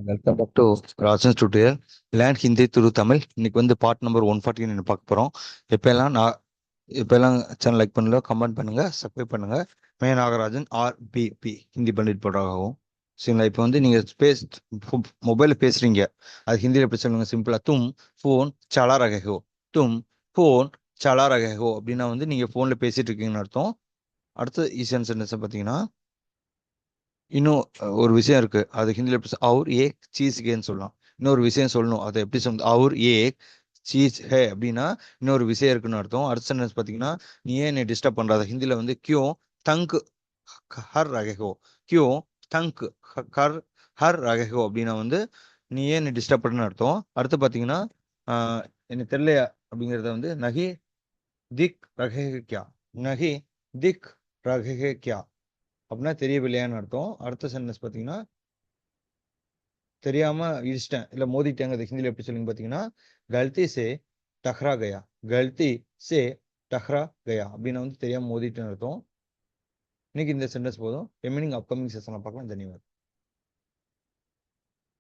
Welcome back to Rajan tutorial learn Hindi through Tamil. இன்னைக்கு வந்து part number 149 பார்க்க போகிறோம். எப்போல்லாம் சேனல் லைக் பண்ணல, கமெண்ட் பண்ணுங்க, சப்ஸ்கிரைப் பண்ணுங்க. மே நாகராஜன் RBP ஹிந்தி பண்டிட் போடுறாகவும். சரிங்களா? இப்போ வந்து நீங்கள் மொபைலில் பேசுகிறீங்க, அது ஹிந்தியில் எப்படி சொல்லுங்க? சிம்பிளாக தும் ஃபோன் சலா ரகே ஹோ. தும் ஃபோன் சலா ரகே ஹோ அப்படின்னா வந்து நீங்கள் ஃபோனில் பேசிகிட்டு இருக்கீங்கன்னு அர்த்தம். அடுத்து ஈஸியான சென்டென்ஸை பார்த்தீங்கன்னா, இன்னும் ஒரு விஷயம் இருக்கு, அது ஹிந்தியில் எப்படி அவுர் ஏக் சீஸ் கேன்னு சொல்லலாம். இன்னொரு விஷயம் சொல்லணும், அதை எப்படி சொல்ல? அவுர் ஏக் சீஸ் ஹே அப்படின்னா இன்னொரு விஷயம் இருக்குன்னு அர்த்தம். அடுத்த சென்டென்ஸ் பார்த்தீங்கன்னா, நீ ஏன் என்னை டிஸ்டர்ப் பண்றாத? ஹிந்தியில் வந்து கியோ தங்க் ஹர் ரகேஹோ. கியோ தங்க் ஹர் ஹர் ரகேஹோ அப்படின்னா வந்து நீ ஏன் என்னை டிஸ்டர்ப் பண்ணுன்னு அர்த்தம். அடுத்து பார்த்தீங்கன்னா, எனக்கு தெரியலையா அப்படிங்கிறத வந்து நகி திக் ரகே கியா. நகி திக் ரகே கியா அப்படின்னா தெரியவில்லையான்னு அர்த்தம். அடுத்த சென்டென்ஸ் பார்த்தீங்கன்னா, தெரியாம இடிச்சிட்டேன் இல்ல மோதிட்டேங்க, அது ஹிந்தியில் எப்படி சொல்லுங்க பார்த்தீங்கன்னா, கல்தி சே டஹ்ரா கயா. கல்தி சே டஹ்ரா கயா அப்படின்னா வந்து தெரியாம மோதிட்டேன்னு அர்த்தம். இன்னைக்கு இந்த சென்டென்ஸ் போதும். ரிமைனிங் அப்கமிங் செஷன்ல பார்க்கலாம். தன்யவாத்.